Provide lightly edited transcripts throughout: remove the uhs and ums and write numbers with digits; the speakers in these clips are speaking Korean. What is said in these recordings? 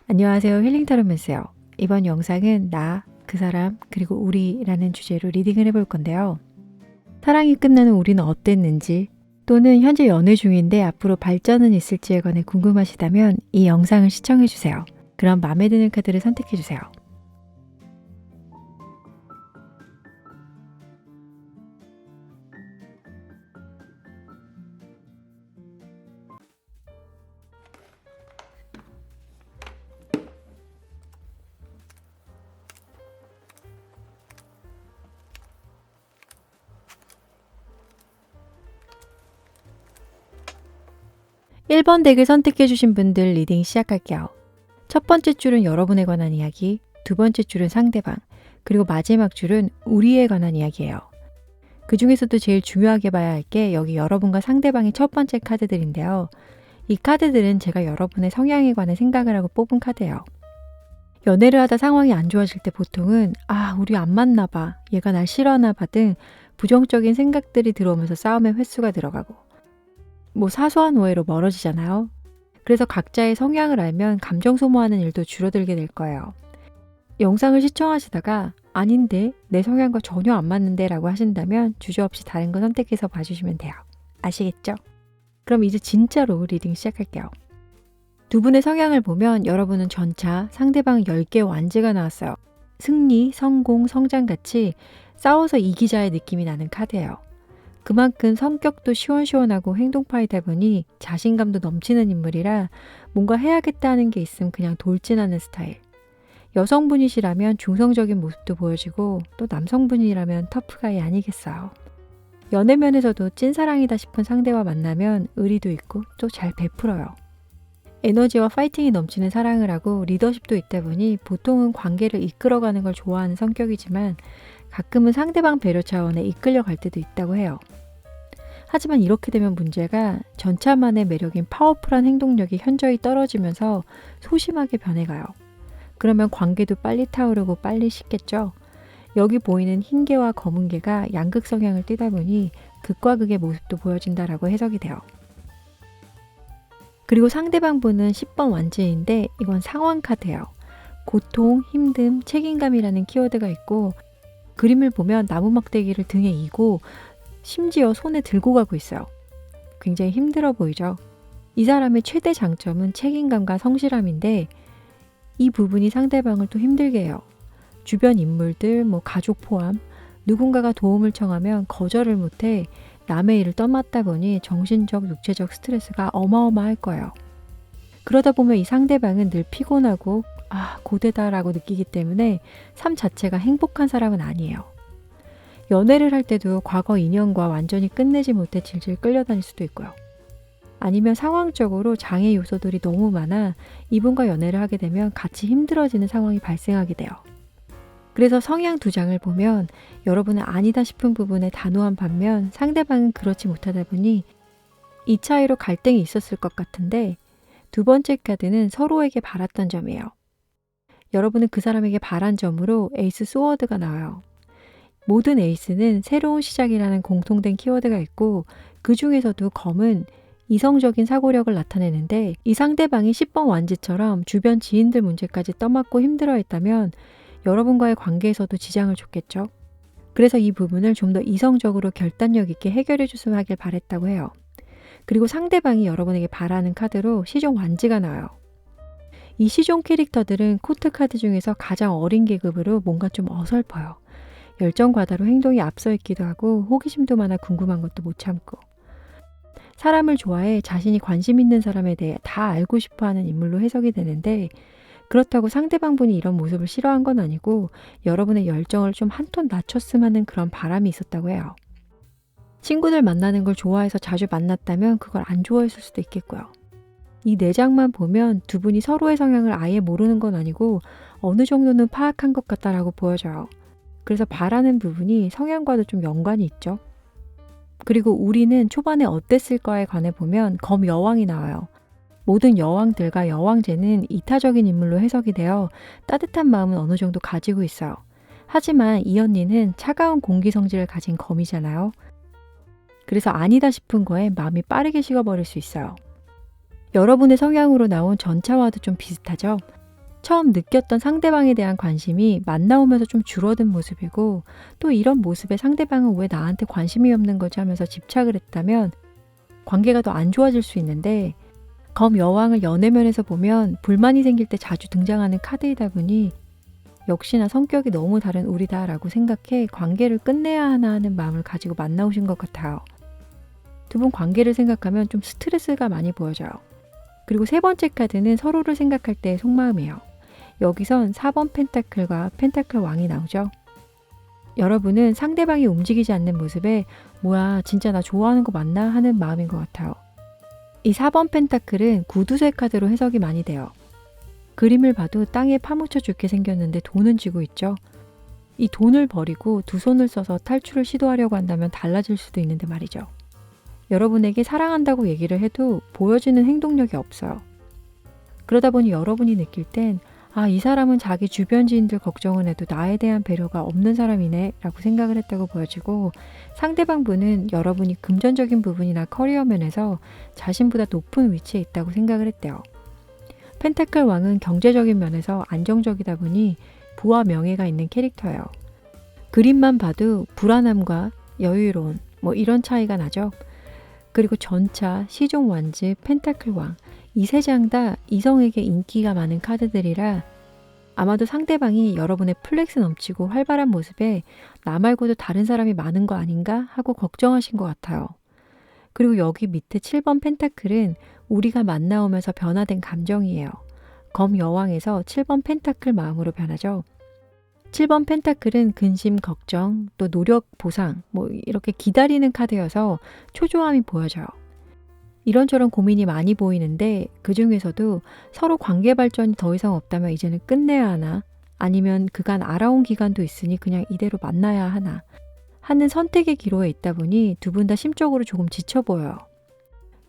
안녕하세요. 힐링타로메스요. 이번 영상은 나, 그 사람, 그리고 우리라는 주제로 리딩을 해볼 건데요. 사랑이 끝나는 우리는 어땠는지 또는 현재 연애 중인데 앞으로 발전은 있을지에 관해 궁금하시다면 이 영상을 시청해주세요. 그럼 마음에 드는 카드를 선택해주세요. (1번) 덱을 선택해주신 분들 리딩 시작할게요. 첫 번째 줄은 여러분에 관한 이야기, 두 번째 줄은 상대방, 그리고 마지막 줄은 우리에 관한 이야기예요. 그 중에서도 제일 중요하게 봐야 할 게 여기 여러분과 상대방의 첫 번째 카드들인데요. 이 카드들은 제가 여러분의 성향에 관해 생각을 하고 뽑은 카드예요. 연애를 하다 상황이 안 좋아질 때 보통은 우리 안 맞나 봐, 얘가 날 싫어하나 봐 등 부정적인 생각들이 들어오면서 싸움의 횟수가 늘어가고 사소한 오해로 멀어지잖아요. 그래서 각자의 성향을 알면 감정 소모하는 일도 줄어들게 될 거예요. 영상을 시청하시다가 아닌데 내 성향과 전혀 안 맞는데 라고 하신다면 주저없이 다른 거 선택해서 봐주시면 돼요. 아시겠죠? 그럼 이제 진짜로 리딩 시작할게요. 두 분의 성향을 보면 여러분은 전차, 상대방 10개 완즈가 나왔어요. 승리, 성공, 성장같이 싸워서 이기자의 느낌이 나는 카드예요. 그만큼 성격도 시원시원하고 행동파이다 보니 자신감도 넘치는 인물이라 뭔가 해야겠다 하는 게 있으면 그냥 돌진하는 스타일. 여성분이시라면 중성적인 모습도 보여지고 또 남성분이라면 터프가이 아니겠어요. 연애면에서도 찐사랑이다 싶은 상대와 만나면 의리도 있고 또 잘 베풀어요. 에너지와 파이팅이 넘치는 사랑을 하고 리더십도 있다 보니 보통은 관계를 이끌어가는 걸 좋아하는 성격이지만 가끔은 상대방 배려 차원에 이끌려갈 때도 있다고 해요. 하지만 이렇게 되면 문제가 전차만의 매력인 파워풀한 행동력이 현저히 떨어지면서 소심하게 변해가요. 그러면 관계도 빨리 타오르고 빨리 식겠죠. 여기 보이는 흰 개와 검은 개가 양극 성향을 띠다 보니 극과 극의 모습도 보여진다라고 해석이 돼요. 그리고 상대방 분은 10번 완즈인데 이건 상황 카드예요. 고통, 힘듦, 책임감이라는 키워드가 있고 그림을 보면 나무 막대기를 등에 이고 심지어 손에 들고 가고 있어요. 굉장히 힘들어 보이죠? 이 사람의 최대 장점은 책임감과 성실함인데 이 부분이 상대방을 또 힘들게 해요. 주변 인물들, 가족 포함 누군가가 도움을 청하면 거절을 못해 남의 일을 떠맡다 보니 정신적, 육체적 스트레스가 어마어마할 거예요. 그러다 보면 이 상대방은 늘 피곤하고 고되다라고 느끼기 때문에 삶 자체가 행복한 사람은 아니에요. 연애를 할 때도 과거 인연과 완전히 끝내지 못해 질질 끌려다닐 수도 있고요. 아니면 상황적으로 장애 요소들이 너무 많아 이분과 연애를 하게 되면 같이 힘들어지는 상황이 발생하게 돼요. 그래서 성향 두 장을 보면 여러분은 아니다 싶은 부분에 단호한 반면 상대방은 그렇지 못하다 보니 이 차이로 갈등이 있었을 것 같은데 두 번째 카드는 서로에게 바랐던 점이에요. 여러분은 그 사람에게 바란 점으로 에이스 소워드가 나와요. 모든 에이스는 새로운 시작이라는 공통된 키워드가 있고 그 중에서도 검은 이성적인 사고력을 나타내는데 이 상대방이 10번 완즈처럼 주변 지인들 문제까지 떠맡고 힘들어했다면 여러분과의 관계에서도 지장을 줬겠죠. 그래서 이 부분을 좀 더 이성적으로 결단력 있게 해결해 줬으면 하길 바랬다고 해요. 그리고 상대방이 여러분에게 바라는 카드로 시종 완즈가 나와요. 이 시종 캐릭터들은 코트 카드 중에서 가장 어린 계급으로 뭔가 좀 어설퍼요. 열정 과다로 행동이 앞서 있기도 하고 호기심도 많아 궁금한 것도 못 참고 사람을 좋아해 자신이 관심 있는 사람에 대해 다 알고 싶어하는 인물로 해석이 되는데 그렇다고 상대방분이 이런 모습을 싫어한 건 아니고 여러분의 열정을 좀 한 톤 낮췄으면 하는 그런 바람이 있었다고 해요. 친구들 만나는 걸 좋아해서 자주 만났다면 그걸 안 좋아했을 수도 있겠고요. 이 네 장만 보면 두 분이 서로의 성향을 아예 모르는 건 아니고 어느 정도는 파악한 것 같다라고 보여져요. 그래서 바라는 부분이 성향과도 좀 연관이 있죠. 그리고 우리는 초반에 어땠을까에 관해 보면 검 여왕이 나와요. 모든 여왕들과 여왕제는 이타적인 인물로 해석이 되어 따뜻한 마음은 어느 정도 가지고 있어요. 하지만 이 언니는 차가운 공기 성질을 가진 검이잖아요. 그래서 아니다 싶은 거에 마음이 빠르게 식어버릴 수 있어요. 여러분의 성향으로 나온 전차와도 좀 비슷하죠? 처음 느꼈던 상대방에 대한 관심이 만나오면서 좀 줄어든 모습이고, 또 이런 모습에 상대방은 왜 나한테 관심이 없는 거지 하면서 집착을 했다면 관계가 더 안 좋아질 수 있는데, 검 여왕을 연애면에서 보면 불만이 생길 때 자주 등장하는 카드이다 보니 역시나 성격이 너무 다른 우리다라고 생각해 관계를 끝내야 하나 하는 마음을 가지고 만나오신 것 같아요. 두 분 관계를 생각하면 좀 스트레스가 많이 보여져요. 그리고 세 번째 카드는 서로를 생각할 때의 속마음이에요. 여기선 4번 펜타클과 펜타클 왕이 나오죠. 여러분은 상대방이 움직이지 않는 모습에 뭐야 진짜 나 좋아하는 거 맞나 하는 마음인 것 같아요. 이 4번 펜타클은 구두쇠 카드로 해석이 많이 돼요. 그림을 봐도 땅에 파묻혀 죽게 생겼는데 돈은 쥐고 있죠. 이 돈을 버리고 두 손을 써서 탈출을 시도하려고 한다면 달라질 수도 있는데 말이죠. 여러분에게 사랑한다고 얘기를 해도 보여지는 행동력이 없어요. 그러다 보니 여러분이 느낄 땐 이 사람은 자기 주변 지인들 걱정은 해도 나에 대한 배려가 없는 사람이네 라고 생각을 했다고 보여지고, 상대방 분은 여러분이 금전적인 부분이나 커리어 면에서 자신보다 높은 위치에 있다고 생각을 했대요. 펜타클 왕은 경제적인 면에서 안정적이다 보니 부와 명예가 있는 캐릭터예요. 그림만 봐도 불안함과 여유로운 이런 차이가 나죠. 그리고 전차, 시종 완즈, 펜타클 왕, 이 세 장 다 이성에게 인기가 많은 카드들이라 아마도 상대방이 여러분의 플렉스 넘치고 활발한 모습에 나 말고도 다른 사람이 많은 거 아닌가 하고 걱정하신 것 같아요. 그리고 여기 밑에 7번 펜타클은 우리가 만나오면서 변화된 감정이에요. 검 여왕에서 7번 펜타클 마음으로 변하죠. 7번 펜타클은 근심, 걱정, 또 노력, 보상, 이렇게 기다리는 카드여서 초조함이 보여져요. 이런저런 고민이 많이 보이는데 그 중에서도 서로 관계 발전이 더 이상 없다면 이제는 끝내야 하나, 아니면 그간 알아온 기간도 있으니 그냥 이대로 만나야 하나 하는 선택의 기로에 있다 보니 두 분 다 심적으로 조금 지쳐 보여요.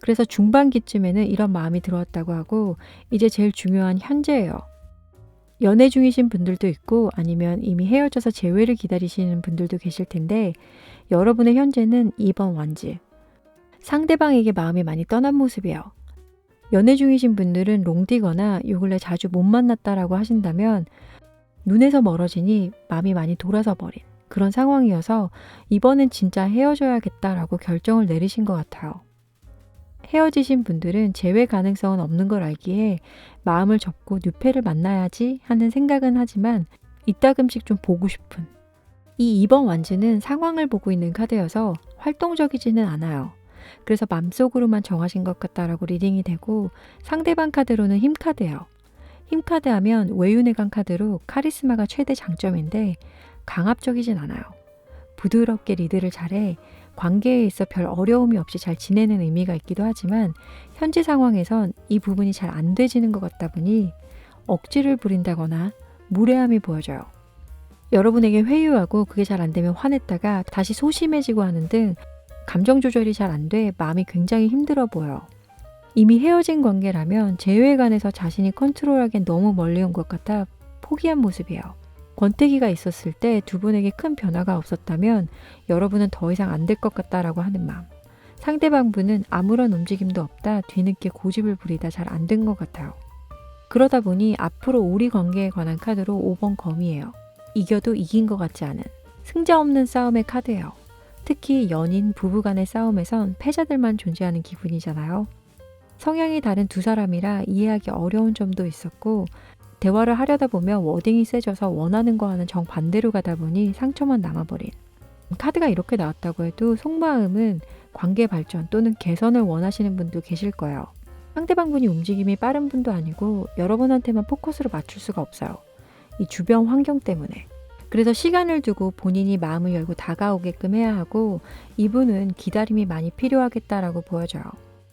그래서 중반기쯤에는 이런 마음이 들어왔다고 하고, 이제 제일 중요한 현재예요. 연애 중이신 분들도 있고 아니면 이미 헤어져서 재회를 기다리시는 분들도 계실 텐데, 여러분의 현재는 2번 완즈. 상대방에게 마음이 많이 떠난 모습이에요. 연애 중이신 분들은 롱디거나 요 근래 자주 못 만났다라고 하신다면 눈에서 멀어지니 마음이 많이 돌아서 버린 그런 상황이어서 이번엔 진짜 헤어져야겠다라고 결정을 내리신 것 같아요. 헤어지신 분들은 재회 가능성은 없는 걸 알기에 마음을 접고 뉴페를 만나야지 하는 생각은 하지만 이따금씩 좀 보고 싶은, 이 2번 완즈는 상황을 보고 있는 카드여서 활동적이지는 않아요. 그래서 맘속으로만 정하신 것 같다라고 리딩이 되고, 상대방 카드로는 힘 카드예요. 힘 카드 하면 외유내강 카드로 카리스마가 최대 장점인데 강압적이진 않아요. 부드럽게 리드를 잘해 관계에 있어 별 어려움이 없이 잘 지내는 의미가 있기도 하지만, 현재 상황에선 이 부분이 잘 안 되지는 것 같다 보니 억지를 부린다거나 무례함이 보여져요. 여러분에게 회유하고 그게 잘 안 되면 화냈다가 다시 소심해지고 하는 등 감정 조절이 잘 안 돼 마음이 굉장히 힘들어 보여요. 이미 헤어진 관계라면 재회관에서 자신이 컨트롤하기엔 너무 멀리 온 것 같아 포기한 모습이에요. 권태기가 있었을 때 두 분에게 큰 변화가 없었다면 여러분은 더 이상 안 될 것 같다라고 하는 마음. 상대방 분은 아무런 움직임도 없다 뒤늦게 고집을 부리다 잘 안 된 것 같아요. 그러다 보니 앞으로 우리 관계에 관한 카드로 5번 검이에요. 이겨도 이긴 것 같지 않은 승자 없는 싸움의 카드예요. 특히 연인, 부부 간의 싸움에선 패자들만 존재하는 기분이잖아요. 성향이 다른 두 사람이라 이해하기 어려운 점도 있었고, 대화를 하려다 보면 워딩이 세져서 원하는 거와는 정반대로 가다 보니 상처만 남아버린. 카드가 이렇게 나왔다고 해도 속마음은 관계 발전 또는 개선을 원하시는 분도 계실 거예요. 상대방 분이 움직임이 빠른 분도 아니고 여러분한테만 포커스를 맞출 수가 없어요. 이 주변 환경 때문에. 그래서 시간을 두고 본인이 마음을 열고 다가오게끔 해야 하고, 이분은 기다림이 많이 필요하겠다라고 보여져요.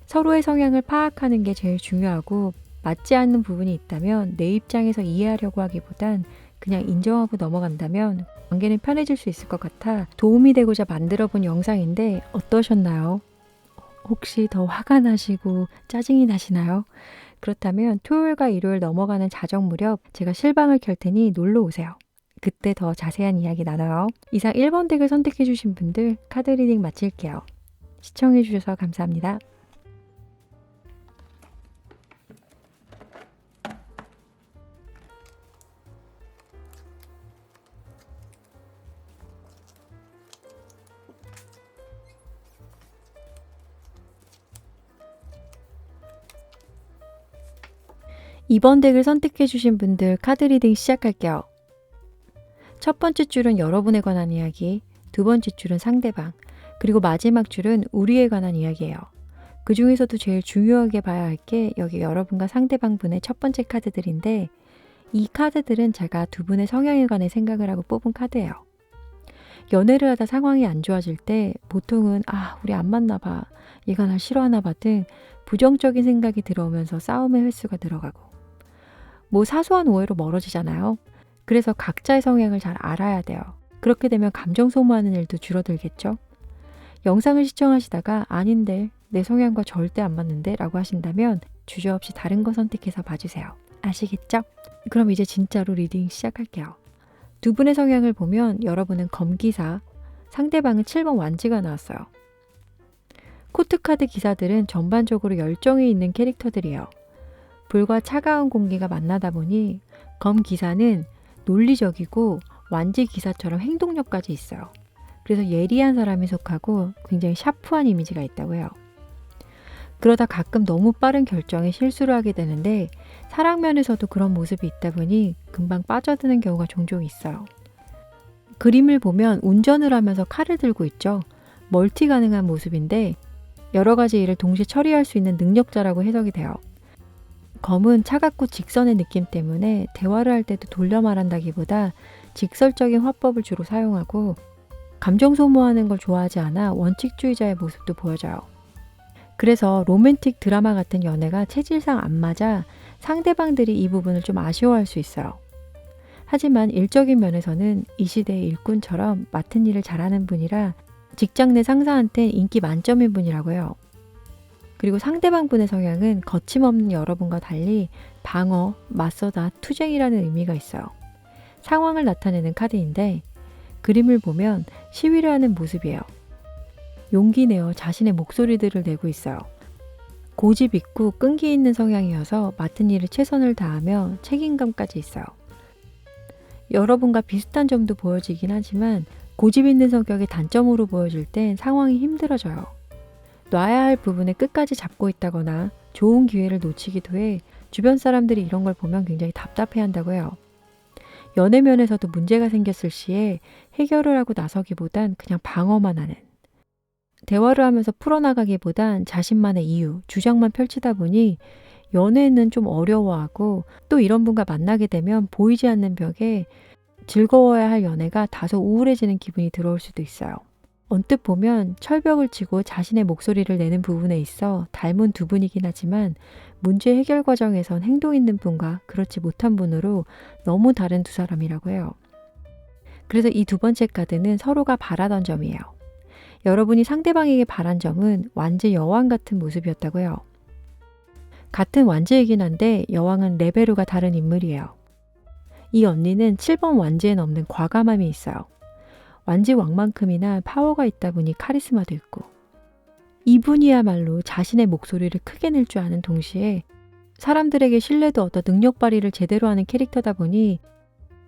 서로의 성향을 파악하는 게 제일 중요하고, 맞지 않는 부분이 있다면 내 입장에서 이해하려고 하기보단 그냥 인정하고 넘어간다면 관계는 편해질 수 있을 것 같아 도움이 되고자 만들어본 영상인데 어떠셨나요? 혹시 더 화가 나시고 짜증이 나시나요? 그렇다면 토요일과 일요일 넘어가는 자정 무렵 제가 실방을 켤 테니 놀러 오세요. 그때 더 자세한 이야기 나눠요. 이상 1번 덱을 선택해주신 분들 카드 리딩 마칠게요. 시청해주셔서 감사합니다. 이번 덱을 선택해 주신 분들 카드 리딩 시작할게요. 첫 번째 줄은 여러분에 관한 이야기, 두 번째 줄은 상대방, 그리고 마지막 줄은 우리에 관한 이야기예요. 그 중에서도 제일 중요하게 봐야 할 게 여기 여러분과 상대방 분의 첫 번째 카드들인데, 이 카드들은 제가 두 분의 성향에 관해 생각을 하고 뽑은 카드예요. 연애를 하다 상황이 안 좋아질 때 보통은 우리 안 맞나 봐, 얘가 날 싫어하나 봐 등 부정적인 생각이 들어오면서 싸움의 횟수가 늘어가고, 뭐 사소한 오해로 멀어지잖아요. 그래서 각자의 성향을 잘 알아야 돼요. 그렇게 되면 감정 소모하는 일도 줄어들겠죠. 영상을 시청하시다가 아닌데 내 성향과 절대 안 맞는데 라고 하신다면 주저없이 다른 거 선택해서 봐주세요. 아시겠죠? 그럼 이제 진짜로 리딩 시작할게요. 두 분의 성향을 보면 여러분은 검기사, 상대방은 7번 완지가 나왔어요. 코트카드 기사들은 전반적으로 열정이 있는 캐릭터들이에요. 불과 차가운 공기가 만나다 보니 검기사는 논리적이고 완지 기사처럼 행동력까지 있어요. 그래서 예리한 사람이 속하고 굉장히 샤프한 이미지가 있다고 해요. 그러다 가끔 너무 빠른 결정에 실수를 하게 되는데 사랑면에서도 그런 모습이 있다 보니 금방 빠져드는 경우가 종종 있어요. 그림을 보면 운전을 하면서 칼을 들고 있죠. 멀티 가능한 모습인데 여러 가지 일을 동시에 처리할 수 있는 능력자라고 해석이 돼요. 검은 차갑고 직선의 느낌 때문에 대화를 할 때도 돌려 말한다기보다 직설적인 화법을 주로 사용하고 감정 소모하는 걸 좋아하지 않아 원칙주의자의 모습도 보여져요. 그래서 로맨틱 드라마 같은 연애가 체질상 안 맞아 상대방들이 이 부분을 좀 아쉬워할 수 있어요. 하지만 일적인 면에서는 이 시대의 일꾼처럼 맡은 일을 잘하는 분이라 직장 내 상사한테 인기 만점인 분이라고 해요. 그리고 상대방 분의 성향은 거침없는 여러분과 달리 방어, 맞서다, 투쟁이라는 의미가 있어요. 상황을 나타내는 카드인데 그림을 보면 시위를 하는 모습이에요. 용기 내어 자신의 목소리들을 내고 있어요. 고집 있고 끈기 있는 성향이어서 맡은 일에 최선을 다하며 책임감까지 있어요. 여러분과 비슷한 점도 보여지긴 하지만 고집 있는 성격의 단점으로 보여질 땐 상황이 힘들어져요. 놔야 할 부분에 끝까지 잡고 있다거나 좋은 기회를 놓치기도 해 주변 사람들이 이런 걸 보면 굉장히 답답해한다고 해요. 연애 면에서도 문제가 생겼을 시에 해결을 하고 나서기보단 그냥 방어만 하는, 대화를 하면서 풀어나가기보단 자신만의 이유, 주장만 펼치다 보니 연애는 좀 어려워하고 또 이런 분과 만나게 되면 보이지 않는 벽에 즐거워야 할 연애가 다소 우울해지는 기분이 들어올 수도 있어요. 언뜻 보면 철벽을 치고 자신의 목소리를 내는 부분에 있어 닮은 두 분이긴 하지만 문제 해결 과정에선 행동 있는 분과 그렇지 못한 분으로 너무 다른 두 사람이라고 해요. 그래서 이 두 번째 카드는 서로가 바라던 점이에요. 여러분이 상대방에게 바란 점은 완지 여왕 같은 모습이었다고 해요. 같은 완지이긴 한데 여왕은 레베ル가 다른 인물이에요. 이 언니는 7번 완지에 넘는 과감함이 있어요. 완지 왕만큼이나 파워가 있다 보니 카리스마도 있고, 이분이야말로 자신의 목소리를 크게 낼 줄 아는 동시에 사람들에게 신뢰도 얻어 능력 발휘를 제대로 하는 캐릭터다 보니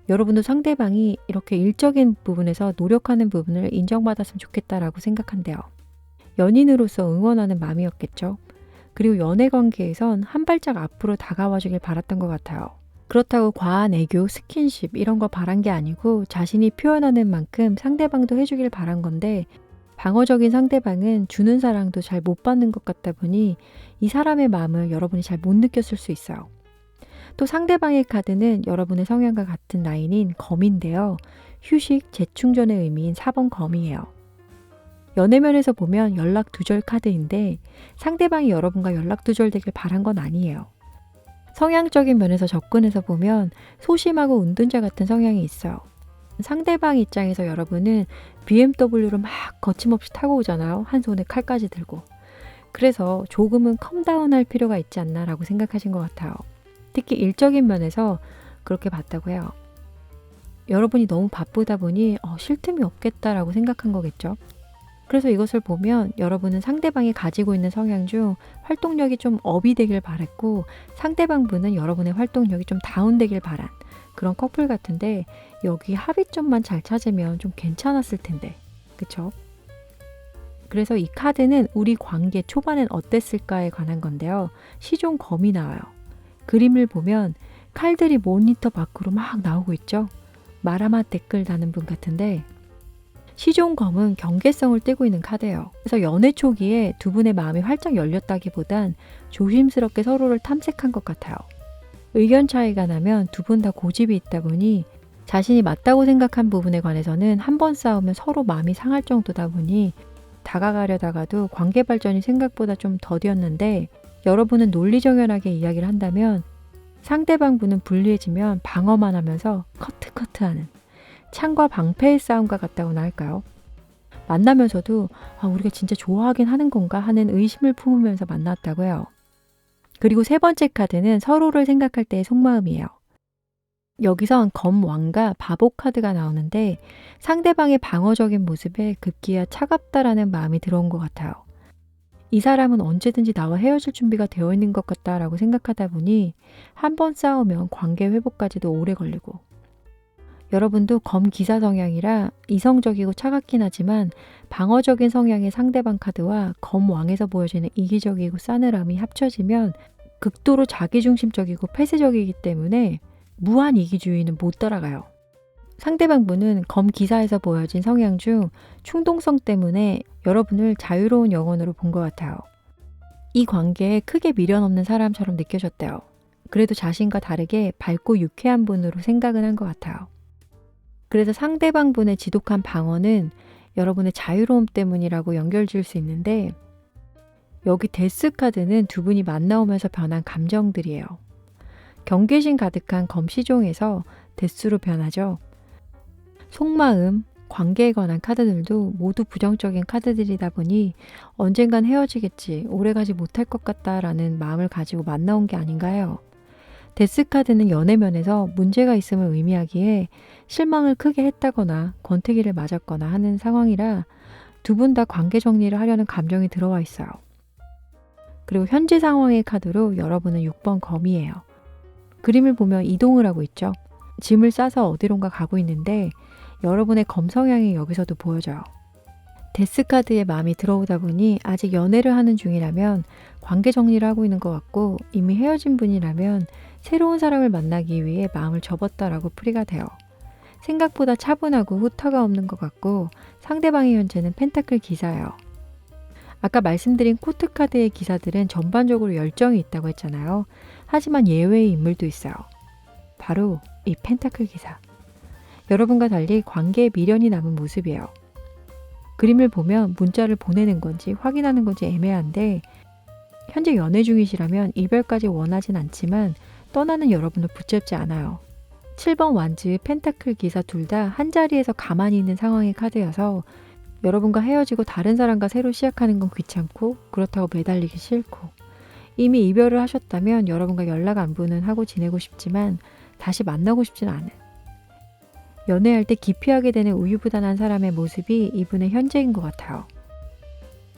여러분도 상대방이 이렇게 일적인 부분에서 노력하는 부분을 인정받았으면 좋겠다라고 생각한대요. 연인으로서 응원하는 마음이었겠죠. 그리고 연애 관계에선 한 발짝 앞으로 다가와 주길 바랐던 것 같아요. 그렇다고 과한 애교, 스킨십 이런 거 바란 게 아니고 자신이 표현하는 만큼 상대방도 해주길 바란 건데 방어적인 상대방은 주는 사랑도 잘 못 받는 것 같다 보니 이 사람의 마음을 여러분이 잘 못 느꼈을 수 있어요. 또 상대방의 카드는 여러분의 성향과 같은 라인인 검인데요. 휴식, 재충전의 의미인 4번 검이에요. 연애면에서 보면 연락 두절 카드인데 상대방이 여러분과 연락 두절되길 바란 건 아니에요. 성향적인 면에서 접근해서 보면 소심하고 은둔자 같은 성향이 있어요. 상대방 입장에서 여러분은 BMW를 막 거침없이 타고 오잖아요. 한 손에 칼까지 들고. 그래서 조금은 컴다운 할 필요가 있지 않나라고 생각하신 것 같아요. 특히 일적인 면에서 그렇게 봤다고 해요. 여러분이 너무 바쁘다 보니 쉴 틈이 없겠다라고 생각한 거겠죠. 그래서 이것을 보면 여러분은 상대방이 가지고 있는 성향 중 활동력이 좀 업이 되길 바랬고 상대방 분은 여러분의 활동력이 좀 다운되길 바란 그런 커플 같은데 여기 합의점만 잘 찾으면 좀 괜찮았을 텐데. 그쵸? 그래서 이 카드는 우리 관계 초반엔 어땠을까에 관한 건데요. 시종 검이 나와요. 그림을 보면 칼들이 모니터 밖으로 막 나오고 있죠. 마라마 댓글 다는 분 같은데 시종검은 경계성을 띠고 있는 카드예요. 그래서 연애 초기에 두 분의 마음이 활짝 열렸다기보단 조심스럽게 서로를 탐색한 것 같아요. 의견 차이가 나면 두 분 다 고집이 있다 보니 자신이 맞다고 생각한 부분에 관해서는 한 번 싸우면 서로 마음이 상할 정도다 보니 다가가려다가도 관계 발전이 생각보다 좀 더디었는데 여러분은 논리정연하게 이야기를 한다면 상대방 분은 불리해지면 방어만 하면서 커트하는 창과 방패의 싸움과 같다고나 할까요? 만나면서도 우리가 진짜 좋아하긴 하는 건가 하는 의심을 품으면서 만났다고 해요. 그리고 세 번째 카드는 서로를 생각할 때의 속마음이에요. 여기선 검왕과 바보 카드가 나오는데 상대방의 방어적인 모습에 급기야 차갑다라는 마음이 들어온 것 같아요. 이 사람은 언제든지 나와 헤어질 준비가 되어 있는 것 같다라고 생각하다 보니 한 번 싸우면 관계 회복까지도 오래 걸리고 여러분도 검기사 성향이라 이성적이고 차갑긴 하지만 방어적인 성향의 상대방 카드와 검왕에서 보여지는 이기적이고 싸늘함이 합쳐지면 극도로 자기중심적이고 폐쇄적이기 때문에 무한 이기주의는 못 따라가요. 상대방 분은 검기사에서 보여진 성향 중 충동성 때문에 여러분을 자유로운 영혼으로 본 것 같아요. 이 관계에 크게 미련 없는 사람처럼 느껴졌대요. 그래도 자신과 다르게 밝고 유쾌한 분으로 생각은 한 것 같아요. 그래서 상대방 분의 지독한 방어는 여러분의 자유로움 때문이라고 연결지을 수 있는데 여기 데스 카드는 두 분이 만나오면서 변한 감정들이에요. 경계심 가득한 검시종에서 데스로 변하죠. 속마음, 관계에 관한 카드들도 모두 부정적인 카드들이다 보니 언젠간 헤어지겠지, 오래가지 못할 것 같다라는 마음을 가지고 만나온 게 아닌가 해요. 데스 카드는 연애면에서 문제가 있음을 의미하기에 실망을 크게 했다거나 권태기를 맞았거나 하는 상황이라 두 분 다 관계 정리를 하려는 감정이 들어와 있어요. 그리고 현재 상황의 카드로 여러분은 6번 검이에요. 그림을 보면 이동을 하고 있죠. 짐을 싸서 어디론가 가고 있는데 여러분의 검 성향이 여기서도 보여져요. 데스 카드에 마음이 들어오다 보니 아직 연애를 하는 중이라면 관계 정리를 하고 있는 것 같고 이미 헤어진 분이라면 새로운 사람을 만나기 위해 마음을 접었다라고 풀이가 돼요. 생각보다 차분하고 후타가 없는 것 같고 상대방의 현재는 펜타클 기사예요. 아까 말씀드린 코트 카드의 기사들은 전반적으로 열정이 있다고 했잖아요. 하지만 예외의 인물도 있어요. 바로 이 펜타클 기사. 여러분과 달리 관계에 미련이 남은 모습이에요. 그림을 보면 문자를 보내는 건지 확인하는 건지 애매한데 현재 연애 중이시라면 이별까지 원하진 않지만 떠나는 여러분을 붙잡지 않아요. 7번 완즈, 펜타클 기사 둘 다 한자리에서 가만히 있는 상황의 카드여서 여러분과 헤어지고 다른 사람과 새로 시작하는 건 귀찮고 그렇다고 매달리기 싫고 이미 이별을 하셨다면 여러분과 연락 안부는 하고 지내고 싶지만 다시 만나고 싶진 않은 연애할 때 기피하게 되는 우유부단한 사람의 모습이 이분의 현재인 것 같아요.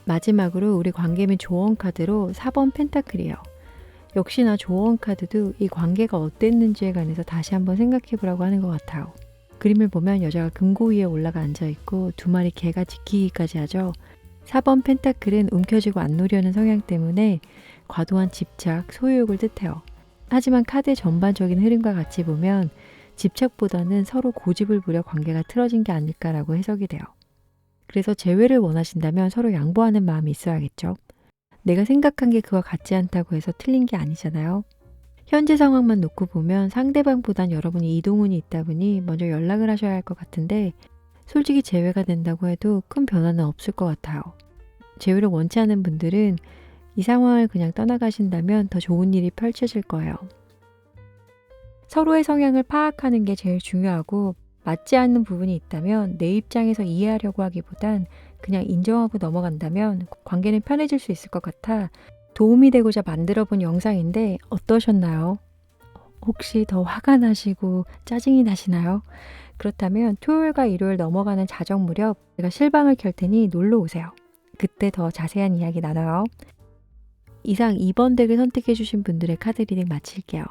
마지막으로 우리 관계면 조언 카드로 4번 펜타클이에요. 역시나 조언 카드도 이 관계가 어땠는지에 관해서 다시 한번 생각해 보라고 하는 것 같아요. 그림을 보면 여자가 금고 위에 올라가 앉아있고 두 마리 개가 지키기까지 하죠. 4번 펜타클은 움켜쥐고 안 놓으려는 성향 때문에 과도한 집착, 소유욕을 뜻해요. 하지만 카드의 전반적인 흐름과 같이 보면 집착보다는 서로 고집을 부려 관계가 틀어진 게 아닐까라고 해석이 돼요. 그래서 재회를 원하신다면 서로 양보하는 마음이 있어야겠죠. 내가 생각한 게 그와 같지 않다고 해서 틀린 게 아니잖아요. 현재 상황만 놓고 보면 상대방보단 여러분이 이동운이 있다 보니 먼저 연락을 하셔야 할 것 같은데 솔직히 재회가 된다고 해도 큰 변화는 없을 것 같아요. 재회를 원치 않는 분들은 이 상황을 그냥 떠나가신다면 더 좋은 일이 펼쳐질 거예요. 서로의 성향을 파악하는 게 제일 중요하고 맞지 않는 부분이 있다면 내 입장에서 이해하려고 하기보단 그냥 인정하고 넘어간다면 관계는 편해질 수 있을 것 같아 도움이 되고자 만들어 본 영상인데 어떠셨나요? 혹시 더 화가 나시고 짜증이 나시나요? 그렇다면 토요일과 일요일 넘어가는 자정 무렵 제가 실방을 켤 테니 놀러 오세요. 그때 더 자세한 이야기 나눠요. 이상 2번 덱을 선택해 주신 분들의 카드 리딩 마칠게요.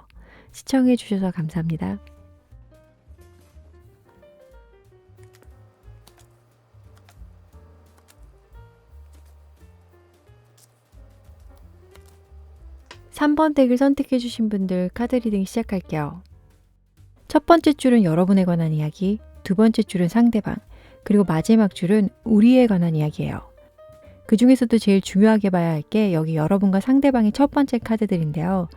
시청해 주셔서 감사합니다. 3번 덱을 선택해 주신 분들 카드 리딩 시작할게요. 첫 번째 줄은 여러분에 관한 이야기, 두 번째 줄은 상대방, 그리고 마지막 줄은 우리에 관한 이야기예요. 그 중에서도 제일 중요하게 봐야 할 게 여기 여러분과 상대방의 첫 번째 카드들인데요.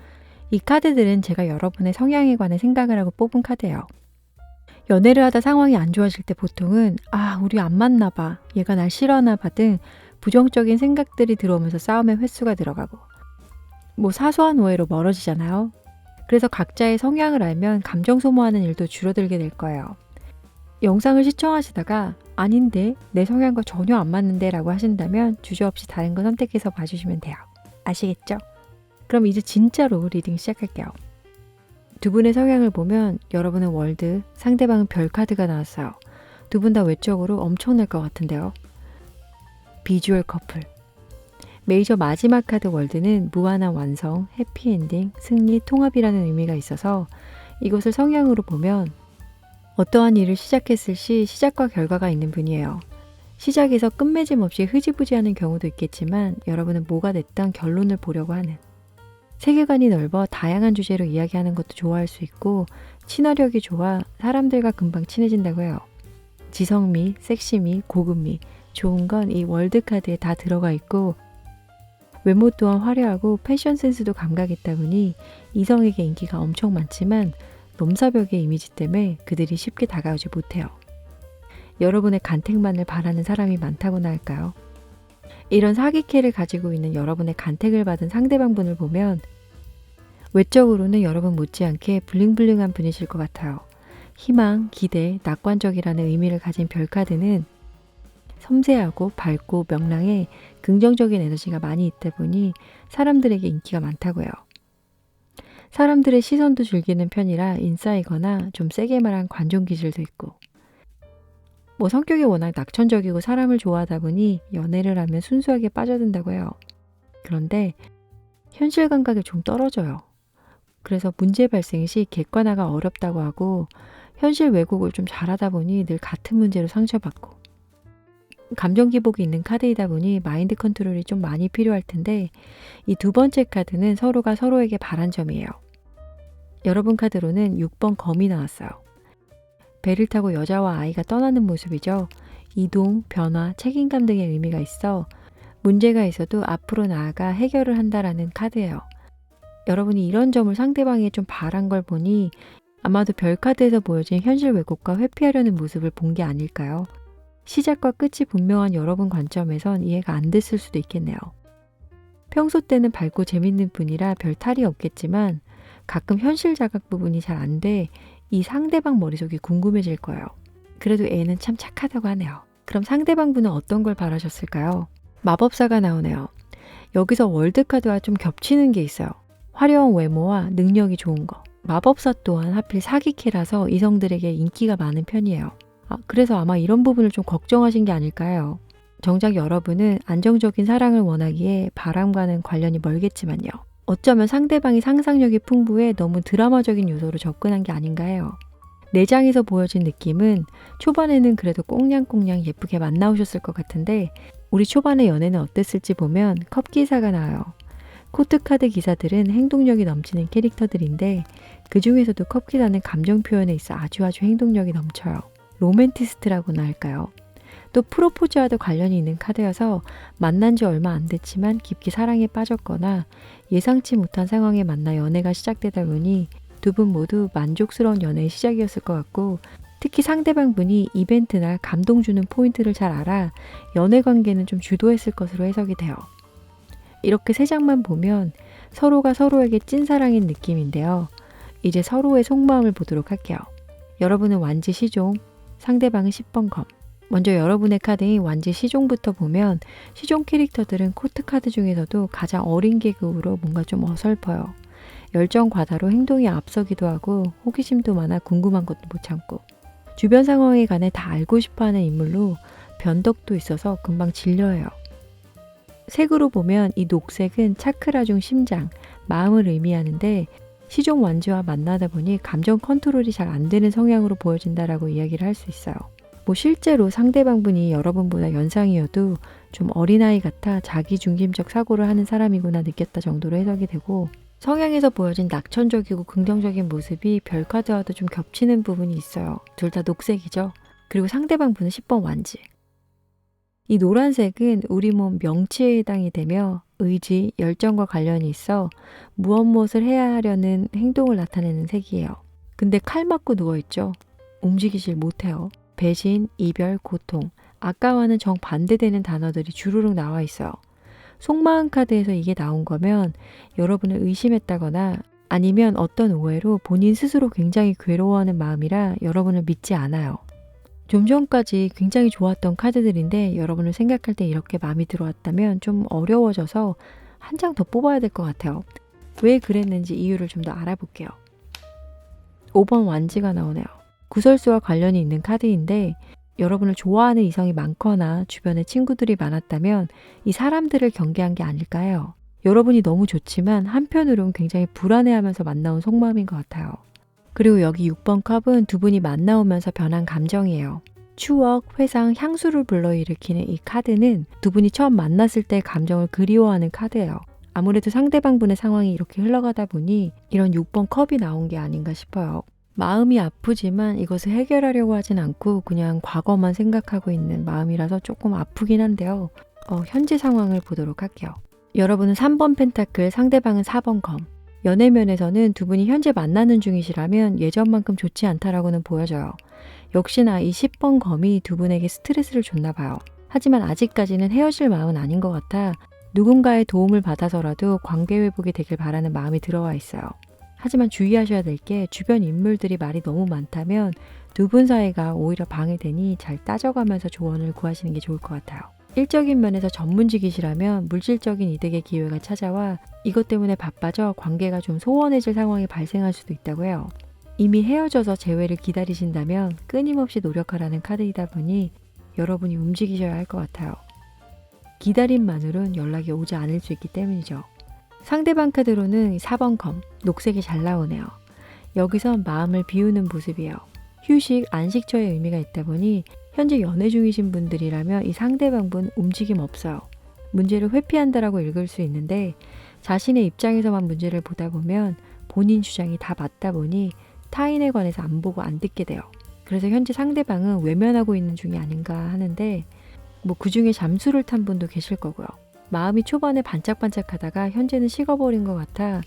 이 카드들은 제가 여러분의 성향에 관해 생각을 하고 뽑은 카드예요. 연애를 하다 상황이 안 좋아질 때 보통은 우리 안 맞나 봐, 얘가 날 싫어하나 봐 등 부정적인 생각들이 들어오면서 싸움의 횟수가 들어가고 사소한 오해로 멀어지잖아요. 그래서 각자의 성향을 알면 감정 소모하는 일도 줄어들게 될 거예요. 영상을 시청하시다가 아닌데 내 성향과 전혀 안 맞는데 라고 하신다면 주저없이 다른 거 선택해서 봐주시면 돼요. 아시겠죠? 그럼 이제 진짜로 리딩 시작할게요. 두 분의 성향을 보면 여러분은 월드, 상대방은 별 카드가 나왔어요. 두 분 다 외적으로 엄청날 것 같은데요. 비주얼 커플. 메이저 마지막 카드 월드는 무한한 완성, 해피엔딩, 승리, 통합이라는 의미가 있어서 이것을 성향으로 보면 어떠한 일을 시작했을 시 시작과 결과가 있는 분이에요. 시작에서 끝맺음 없이 흐지부지하는 경우도 있겠지만 여러분은 뭐가 됐든 결론을 보려고 하는, 세계관이 넓어 다양한 주제로 이야기하는 것도 좋아할 수 있고 친화력이 좋아 사람들과 금방 친해진다고 해요. 지성미, 섹시미, 고급미, 좋은 건 이 월드 카드에 다 들어가 있고 외모 또한 화려하고 패션 센스도 감각 있다 보니 이성에게 인기가 엄청 많지만 넘사벽의 이미지 때문에 그들이 쉽게 다가오지 못해요. 여러분의 간택만을 바라는 사람이 많다고나 할까요? 이런 사기캐를 가지고 있는 여러분의 간택을 받은 상대방분을 보면 외적으로는 여러분 못지않게 블링블링한 분이실 것 같아요. 희망, 기대, 낙관적이라는 의미를 가진 별카드는 섬세하고 밝고 명랑해 긍정적인 에너지가 많이 있다 보니 사람들에게 인기가 많다고요. 사람들의 시선도 즐기는 편이라 인싸이거나 좀 세게 말한 관종 기질도 있고 성격이 워낙 낙천적이고 사람을 좋아하다 보니 연애를 하면 순수하게 빠져든다고 해요. 그런데 현실 감각이 좀 떨어져요. 그래서 문제 발생 시 객관화가 어렵다고 하고 현실 왜곡을 좀 잘하다 보니 늘 같은 문제로 상처받고 감정 기복이 있는 카드이다 보니 마인드 컨트롤이 좀 많이 필요할 텐데 이 두 번째 카드는 서로가 서로에게 바란 점이에요. 여러분 카드로는 6번 검이 나왔어요. 배를 타고 여자와 아이가 떠나는 모습이죠. 이동, 변화, 책임감 등의 의미가 있어 문제가 있어도 앞으로 나아가 해결을 한다라는 카드예요. 여러분이 이런 점을 상대방에게 좀 바란 걸 보니 아마도 별카드에서 보여진 현실 왜곡과 회피하려는 모습을 본 게 아닐까요? 시작과 끝이 분명한 여러분 관점에선 이해가 안 됐을 수도 있겠네요. 평소 때는 밝고 재밌는 분이라 별 탈이 없겠지만 가끔 현실 자각 부분이 잘 안 돼 이 상대방 머릿속이 궁금해질 거예요. 그래도 애는 참 착하다고 하네요. 그럼 상대방 분은 어떤 걸 바라셨을까요? 마법사가 나오네요. 여기서 월드카드와 좀 겹치는 게 있어요. 화려한 외모와 능력이 좋은 거. 마법사 또한 하필 사기캐라서 이성들에게 인기가 많은 편이에요. 그래서 아마 이런 부분을 좀 걱정하신 게 아닐까요? 정작 여러분은 안정적인 사랑을 원하기에 바람과는 관련이 멀겠지만요. 어쩌면 상대방이 상상력이 풍부해 너무 드라마적인 요소로 접근한 게 아닌가 해요. 내장에서 보여진 느낌은 초반에는 그래도 꽁냥꽁냥 예쁘게 만나오셨을 것 같은데 우리 초반의 연애는 어땠을지 보면 컵 기사가 나와요. 코트카드 기사들은 행동력이 넘치는 캐릭터들인데 그 중에서도 컵 기사는 감정 표현에 있어 아주 행동력이 넘쳐요. 로맨티스트라고나 할까요? 또 프로포즈와도 관련이 있는 카드여서 만난 지 얼마 안 됐지만 깊게 사랑에 빠졌거나 예상치 못한 상황에 만나 연애가 시작되다 보니 두 분 모두 만족스러운 연애의 시작이었을 것 같고 특히 상대방 분이 이벤트나 감동 주는 포인트를 잘 알아 연애 관계는 좀 주도했을 것으로 해석이 돼요. 이렇게 세 장만 보면 서로가 서로에게 찐사랑인 느낌인데요. 이제 서로의 속마음을 보도록 할게요. 여러분은 완지 시종, 상대방은 10번 검. 먼저 여러분의 카드인 완지 시종부터 보면 시종 캐릭터들은 코트 카드 중에서도 가장 어린 계급으로 뭔가 좀 어설퍼요. 열정 과다로 행동이 앞서기도 하고 호기심도 많아 궁금한 것도 못 참고 주변 상황에 관해 다 알고 싶어하는 인물로 변덕도 있어서 금방 질려해요. 색으로 보면 이 녹색은 차크라 중 심장, 마음을 의미하는데 시종 완지와 만나다 보니 감정 컨트롤이 잘 안 되는 성향으로 보여진다라고 이야기를 할 수 있어요. 실제로 상대방분이 여러분보다 연상이어도 좀 어린아이 같아 자기 중심적 사고를 하는 사람이구나 느꼈다 정도로 해석이 되고 성향에서 보여진 낙천적이고 긍정적인 모습이 별 카드와도 좀 겹치는 부분이 있어요. 둘 다 녹색이죠. 그리고 상대방 분은 10번 완지. 이 노란색은 우리 몸 명치에 해당이 되며 의지, 열정과 관련이 있어 무엇을 해야 하려는 행동을 나타내는 색이에요. 근데 칼 맞고 누워있죠? 움직이질 못해요. 배신, 이별, 고통. 아까와는 정반대되는 단어들이 주르륵 나와 있어요. 속마음 카드에서 이게 나온 거면 여러분을 의심했다거나 아니면 어떤 오해로 본인 스스로 굉장히 괴로워하는 마음이라 여러분을 믿지 않아요. 좀 전까지 굉장히 좋았던 카드들인데 여러분을 생각할 때 이렇게 마음이 들어왔다면 좀 어려워져서 한 장 더 뽑아야 될 것 같아요. 왜 그랬는지 이유를 좀 더 알아볼게요. 5번 완지가 나오네요. 구설수와 관련이 있는 카드인데 여러분을 좋아하는 이성이 많거나 주변에 친구들이 많았다면 이 사람들을 경계한 게 아닐까 해요. 여러분이 너무 좋지만 한편으로는 굉장히 불안해하면서 만나온 속마음인 것 같아요. 그리고 여기 6번 컵은 두 분이 만나오면서 변한 감정이에요. 추억, 회상, 향수를 불러일으키는 이 카드는 두 분이 처음 만났을 때 감정을 그리워하는 카드예요. 아무래도 상대방분의 상황이 이렇게 흘러가다 보니 이런 6번 컵이 나온 게 아닌가 싶어요. 마음이 아프지만 이것을 해결하려고 하진 않고 그냥 과거만 생각하고 있는 마음이라서 조금 아프긴 한데요. 현재 상황을 보도록 할게요. 여러분은 3번 펜타클, 상대방은 4번 검. 연애면에서는 두 분이 현재 만나는 중이시라면 예전만큼 좋지 않다라고는 보여져요. 역시나 이 10번 검이 두 분에게 스트레스를 줬나 봐요. 하지만 아직까지는 헤어질 마음은 아닌 것 같아 누군가의 도움을 받아서라도 관계 회복이 되길 바라는 마음이 들어와 있어요. 하지만 주의하셔야 될 게 주변 인물들이 말이 너무 많다면 두 분 사이가 오히려 방해되니 잘 따져가면서 조언을 구하시는 게 좋을 것 같아요. 일적인 면에서 전문직이시라면 물질적인 이득의 기회가 찾아와 이것 때문에 바빠져 관계가 좀 소원해질 상황이 발생할 수도 있다고 해요. 이미 헤어져서 재회를 기다리신다면 끊임없이 노력하라는 카드이다 보니 여러분이 움직이셔야 할 것 같아요. 기다림만으로는 연락이 오지 않을 수 있기 때문이죠. 상대방 카드로는 4번 검, 녹색이 잘 나오네요. 여기선 마음을 비우는 모습이에요. 휴식, 안식처의 의미가 있다 보니 현재 연애 중이신 분들이라면 이 상대방분 움직임 없어요. 문제를 회피한다라고 읽을 수 있는데 자신의 입장에서만 문제를 보다 보면 본인 주장이 다 맞다 보니 타인에 관해서 안 보고 안 듣게 돼요. 그래서 현재 상대방은 외면하고 있는 중이 아닌가 하는데 그 중에 잠수를 탄 분도 계실 거고요. 마음이 초반에 반짝반짝하다가 현재는 식어버린 것 같아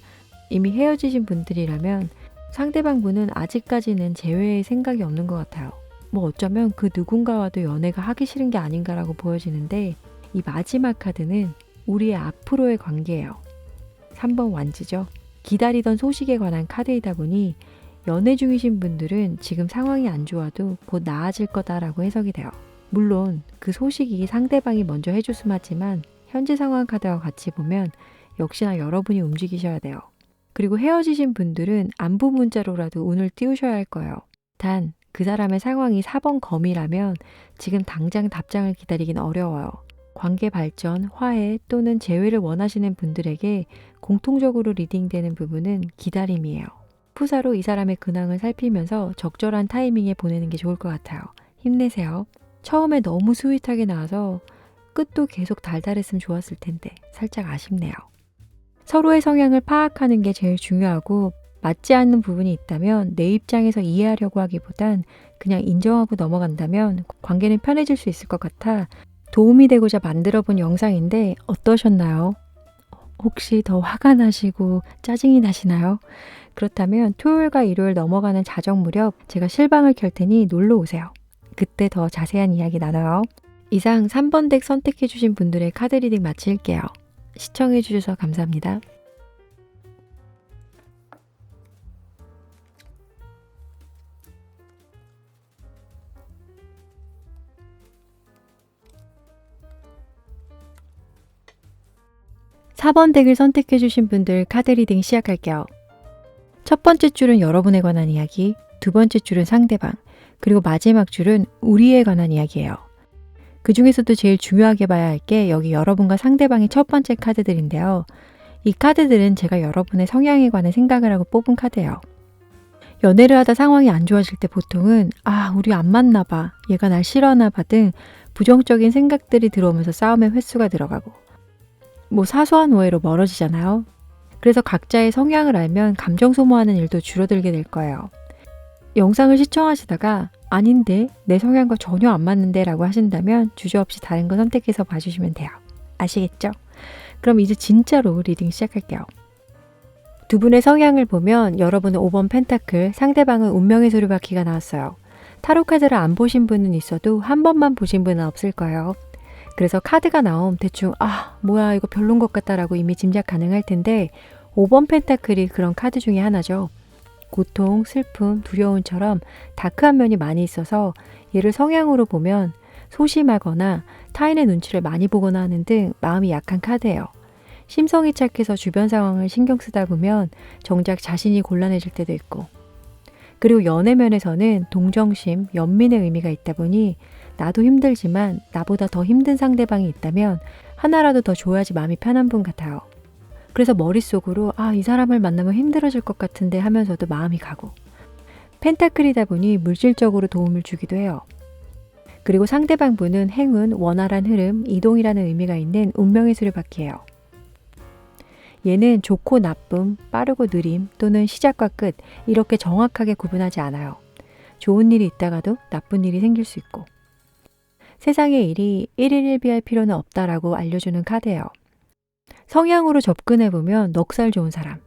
이미 헤어지신 분들이라면 상대방 분은 아직까지는 재회의 생각이 없는 것 같아요. 어쩌면 그 누군가와도 연애가 하기 싫은 게 아닌가라고 보여지는데 이 마지막 카드는 우리의 앞으로의 관계예요. 3번 완지죠. 기다리던 소식에 관한 카드이다 보니 연애 중이신 분들은 지금 상황이 안 좋아도 곧 나아질 거다라고 해석이 돼요. 물론 그 소식이 상대방이 먼저 해줬으면 하지만 현재 상황 카드와 같이 보면 역시나 여러분이 움직이셔야 돼요. 그리고 헤어지신 분들은 안부 문자로라도 운을 띄우셔야 할 거예요. 단 그 사람의 상황이 4번 검이라면 지금 당장 답장을 기다리긴 어려워요. 관계 발전, 화해 또는 재회를 원하시는 분들에게 공통적으로 리딩되는 부분은 기다림이에요. 푸사로 이 사람의 근황을 살피면서 적절한 타이밍에 보내는 게 좋을 것 같아요. 힘내세요. 처음에 너무 스윗하게 나와서 끝도 계속 달달했으면 좋았을 텐데 살짝 아쉽네요. 서로의 성향을 파악하는 게 제일 중요하고 맞지 않는 부분이 있다면 내 입장에서 이해하려고 하기보단 그냥 인정하고 넘어간다면 관계는 편해질 수 있을 것 같아 도움이 되고자 만들어 본 영상인데 어떠셨나요? 혹시 더 화가 나시고 짜증이 나시나요? 그렇다면 토요일과 일요일 넘어가는 자정 무렵 제가 실방을 켤 테니 놀러 오세요. 그때 더 자세한 이야기 나눠요. 이상 3번 덱 선택해주신 분들의 카드 리딩 마칠게요. 시청해주셔서 감사합니다. (4번) 덱을 선택해주신 분들 카드 리딩 시작할게요. 첫 번째 줄은 여러분에 관한 이야기, 두 번째 줄은 상대방, 그리고 마지막 줄은 우리에 관한 이야기예요. 그 중에서도 제일 중요하게 봐야 할 게 여기 여러분과 상대방의 첫 번째 카드들인데요. 이 카드들은 제가 여러분의 성향에 관한 생각을 하고 뽑은 카드예요. 연애를 하다 상황이 안 좋아질 때 보통은 우리 안 맞나 봐, 얘가 날 싫어하나 봐 등 부정적인 생각들이 들어오면서 싸움의 횟수가 들어가고 사소한 오해로 멀어지잖아요. 그래서 각자의 성향을 알면 감정 소모하는 일도 줄어들게 될 거예요. 영상을 시청하시다가 아닌데 내 성향과 전혀 안 맞는데 라고 하신다면 주저없이 다른 거 선택해서 봐주시면 돼요. 아시겠죠? 그럼 이제 진짜로 리딩 시작할게요. 두 분의 성향을 보면 여러분은 5번 펜타클, 상대방은 운명의 수레바퀴가 나왔어요. 타로 카드를 안 보신 분은 있어도 한 번만 보신 분은 없을 거예요. 그래서 카드가 나오면 대충 뭐야 이거 별론 것 같다 라고 이미 짐작 가능할 텐데 5번 펜타클이 그런 카드 중에 하나죠. 고통, 슬픔, 두려움처럼 다크한 면이 많이 있어서 얘를 성향으로 보면 소심하거나 타인의 눈치를 많이 보거나 하는 등 마음이 약한 카드예요. 심성이 착해서 주변 상황을 신경 쓰다 보면 정작 자신이 곤란해질 때도 있고, 그리고 연애 면에서는 동정심, 연민의 의미가 있다 보니 나도 힘들지만 나보다 더 힘든 상대방이 있다면 하나라도 더 줘야지 마음이 편한 분 같아요. 그래서 머릿속으로 이 사람을 만나면 힘들어질 것 같은데 하면서도 마음이 가고, 펜타클이다 보니 물질적으로 도움을 주기도 해요. 그리고 상대방 분은 행운, 원활한 흐름, 이동이라는 의미가 있는 운명의 수레바퀴예요. 얘는 좋고 나쁨, 빠르고 느림 또는 시작과 끝 이렇게 정확하게 구분하지 않아요. 좋은 일이 있다가도 나쁜 일이 생길 수 있고, 세상의 일이 1일 1비할 필요는 없다라고 알려주는 카드예요. 성향으로 접근해보면 넉살 좋은 사람,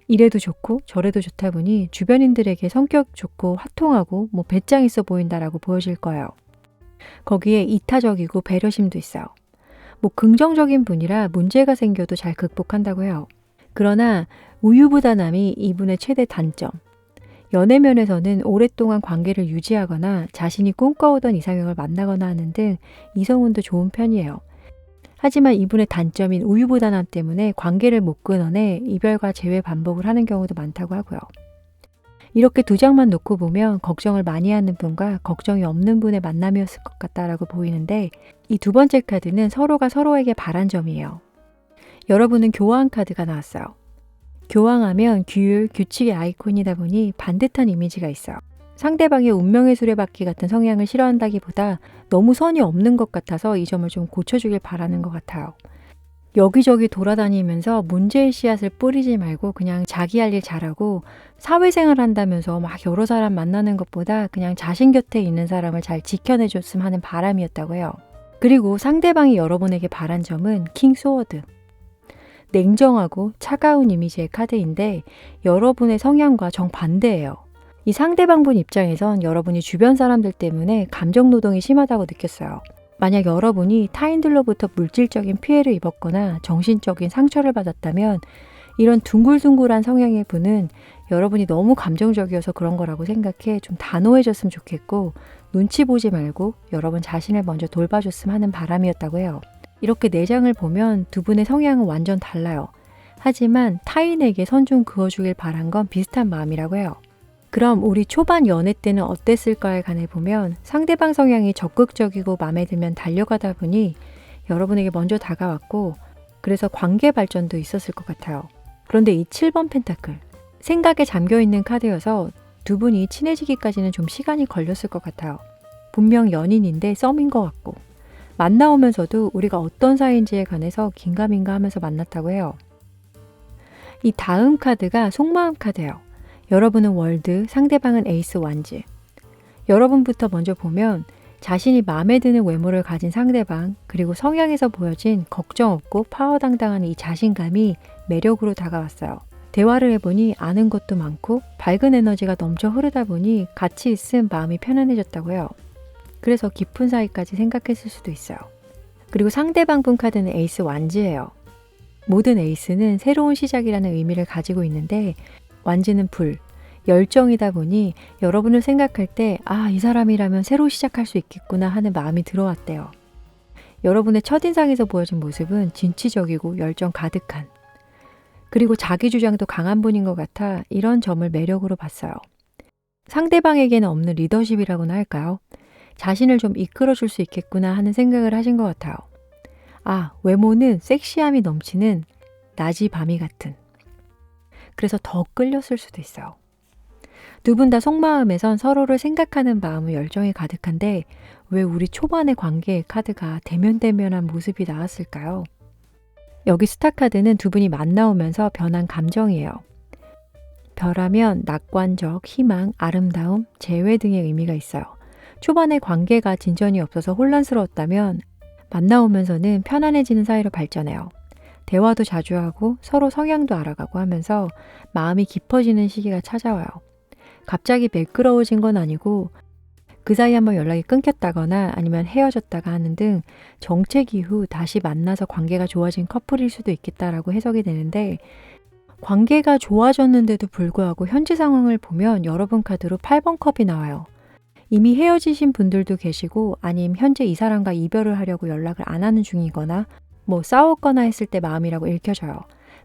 이래도 좋고 저래도 좋다 보니 주변인들에게 성격 좋고 화통하고 배짱 있어 보인다라고 보여질 거예요. 거기에 이타적이고 배려심도 있어요. 긍정적인 분이라 문제가 생겨도 잘 극복한다고 해요. 그러나 우유부단함이 이분의 최대 단점. 연애 면에서는 오랫동안 관계를 유지하거나 자신이 꿈꿔오던 이상형을 만나거나 하는 등 이성운도 좋은 편이에요. 하지만 이분의 단점인 우유부단함 때문에 관계를 못 끊어내 이별과 재회 반복을 하는 경우도 많다고 하고요. 이렇게 두 장만 놓고 보면 걱정을 많이 하는 분과 걱정이 없는 분의 만남이었을 것 같다라고 보이는데, 이 두 번째 카드는 서로가 서로에게 바란 점이에요. 여러분은 교황 카드가 나왔어요. 교황하면 규율, 규칙의 아이콘이다 보니 반듯한 이미지가 있어요. 상대방의 운명의 수레바퀴 같은 성향을 싫어한다기보다 너무 선이 없는 것 같아서 이 점을 좀 고쳐주길 바라는 것 같아요. 여기저기 돌아다니면서 문제의 씨앗을 뿌리지 말고 그냥 자기 할 일 잘하고, 사회생활 한다면서 막 여러 사람 만나는 것보다 그냥 자신 곁에 있는 사람을 잘 지켜내줬으면 하는 바람이었다고 해요. 그리고 상대방이 여러분에게 바란 점은 킹 소워드. 냉정하고 차가운 이미지의 카드인데 여러분의 성향과 정반대예요. 이 상대방분 입장에선 여러분이 주변 사람들 때문에 감정 노동이 심하다고 느꼈어요. 만약 여러분이 타인들로부터 물질적인 피해를 입었거나 정신적인 상처를 받았다면 이런 둥글둥글한 성향의 분은 여러분이 너무 감정적이어서 그런 거라고 생각해 좀 단호해졌으면 좋겠고, 눈치 보지 말고 여러분 자신을 먼저 돌봐줬으면 하는 바람이었다고 해요. 이렇게 4장을 보면 두 분의 성향은 완전 달라요. 하지만 타인에게 선 좀 그어주길 바란 건 비슷한 마음이라고 해요. 그럼 우리 초반 연애 때는 어땠을까에 관해 보면 상대방 성향이 적극적이고 마음에 들면 달려가다 보니 여러분에게 먼저 다가왔고, 그래서 관계 발전도 있었을 것 같아요. 그런데 이 7번 펜타클, 생각에 잠겨있는 카드여서 두 분이 친해지기까지는 좀 시간이 걸렸을 것 같아요. 분명 연인인데 썸인 것 같고, 만나오면서도 우리가 어떤 사이인지에 관해서 긴가민가 하면서 만났다고 해요. 이 다음 카드가 속마음 카드예요. 여러분은 월드, 상대방은 에이스 완즈. 여러분부터 먼저 보면 자신이 마음에 드는 외모를 가진 상대방, 그리고 성향에서 보여진 걱정 없고 파워당당한 이 자신감이 매력으로 다가왔어요. 대화를 해보니 아는 것도 많고 밝은 에너지가 넘쳐 흐르다 보니 같이 있음 마음이 편안해졌다고 해요. 그래서 깊은 사이까지 생각했을 수도 있어요. 그리고 상대방 분 카드는 에이스 완즈예요. 모든 에이스는 새로운 시작이라는 의미를 가지고 있는데, 완즈는 불, 열정이다 보니 여러분을 생각할 때 이 사람이라면 새로 시작할 수 있겠구나 하는 마음이 들어왔대요. 여러분의 첫인상에서 보여진 모습은 진취적이고 열정 가득한, 그리고 자기 주장도 강한 분인 것 같아 이런 점을 매력으로 봤어요. 상대방에게는 없는 리더십이라고나 할까요? 자신을 좀 이끌어줄 수 있겠구나 하는 생각을 하신 것 같아요. 외모는 섹시함이 넘치는 낮이 밤이 같은. 그래서 더 끌렸을 수도 있어요. 두 분 다 속마음에선 서로를 생각하는 마음은 열정이 가득한데 왜 우리 초반의 관계의 카드가 대면대면한 모습이 나왔을까요? 여기 스타카드는 두 분이 만나오면서 변한 감정이에요. 별하면 낙관적, 희망, 아름다움, 재회 등의 의미가 있어요. 초반에 관계가 진전이 없어서 혼란스러웠다면 만나오면서는 편안해지는 사이로 발전해요. 대화도 자주 하고 서로 성향도 알아가고 하면서 마음이 깊어지는 시기가 찾아와요. 갑자기 매끄러워진 건 아니고 그 사이 한번 연락이 끊겼다거나 아니면 헤어졌다가 하는 등 정책 이후 다시 만나서 관계가 좋아진 커플일 수도 있겠다라고 해석이 되는데, 관계가 좋아졌는데도 불구하고 현재 상황을 보면 여러분 카드로 8번 컵이 나와요. 이미 헤어지신 분들도 계시고 아님 현재 이 사람과 이별을 하려고 연락을 안 하는 중이거나 뭐 싸웠거나 했을 때 마음이라고 읽혀져요.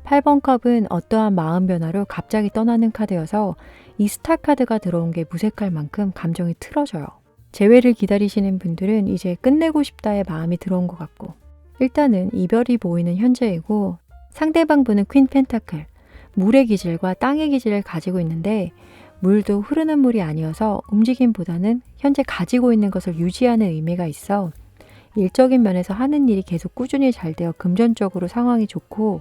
8번 컵은 어떠한 마음 변화로 갑자기 떠나는 카드여서 이 스타 카드가 들어온 게 무색할 만큼 감정이 틀어져요. 재회를 기다리시는 분들은 이제 끝내고 싶다의 마음이 들어온 것 같고, 일단은 이별이 보이는 현재이고 상대방 분은 퀸 펜타클, 물의 기질과 땅의 기질을 가지고 있는데 물도 흐르는 물이 아니어서 움직임보다는 현재 가지고 있는 것을 유지하는 의미가 있어 일적인 면에서 하는 일이 계속 꾸준히 잘 되어 금전적으로 상황이 좋고,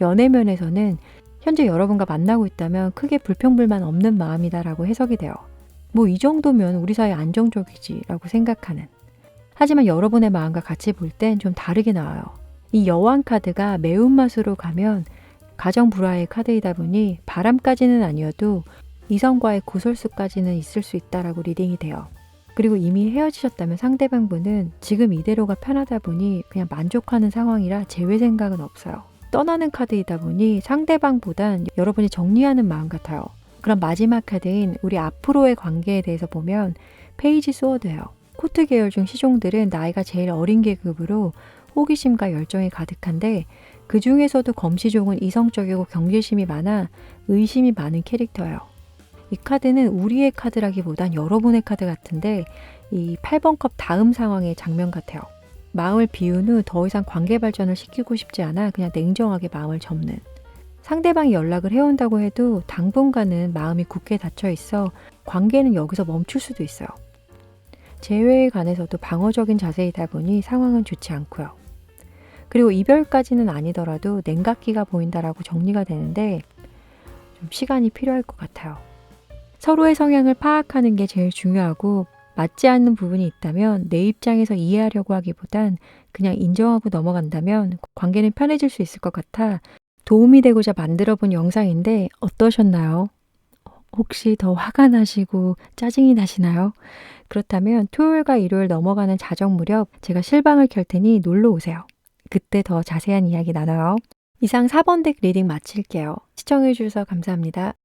연애 면에서는 현재 여러분과 만나고 있다면 크게 불평불만 없는 마음이다라고 해석이 돼요. 뭐 이 정도면 우리 사이 안정적이지 라고 생각하는. 하지만 여러분의 마음과 같이 볼 땐 좀 다르게 나와요. 이 여왕 카드가 매운맛으로 가면 가정 불화의 카드이다 보니 바람까지는 아니어도 이성과의 구설수까지는 있을 수 있다라고 리딩이 돼요. 그리고 이미 헤어지셨다면 상대방 분은 지금 이대로가 편하다 보니 그냥 만족하는 상황이라 재회 생각은 없어요. 떠나는 카드이다 보니 상대방보단 여러분이 정리하는 마음 같아요. 그럼 마지막 카드인 우리 앞으로의 관계에 대해서 보면 페이지 소워드예요. 코트 계열 중 시종들은 나이가 제일 어린 계급으로 호기심과 열정이 가득한데, 그 중에서도 검시종은 이성적이고 경계심이 많아 의심이 많은 캐릭터예요. 이 카드는 우리의 카드라기보단 여러분의 카드 같은데 이 8번 컵 다음 상황의 장면 같아요. 마음을 비운 후 더 이상 관계 발전을 시키고 싶지 않아 그냥 냉정하게 마음을 접는. 상대방이 연락을 해온다고 해도 당분간은 마음이 굳게 닫혀 있어 관계는 여기서 멈출 수도 있어요. 재회에 관해서도 방어적인 자세이다 보니 상황은 좋지 않고요. 그리고 이별까지는 아니더라도 냉각기가 보인다라고 정리가 되는데 좀 시간이 필요할 것 같아요. 서로의 성향을 파악하는 게 제일 중요하고, 맞지 않는 부분이 있다면 내 입장에서 이해하려고 하기보단 그냥 인정하고 넘어간다면 관계는 편해질 수 있을 것 같아 도움이 되고자 만들어 본 영상인데 어떠셨나요? 혹시 더 화가 나시고 짜증이 나시나요? 그렇다면 토요일과 일요일 넘어가는 자정 무렵 제가 실방을 켤 테니 놀러 오세요. 그때 더 자세한 이야기 나눠요. 이상 4번 덱 리딩 마칠게요. 시청해 주셔서 감사합니다.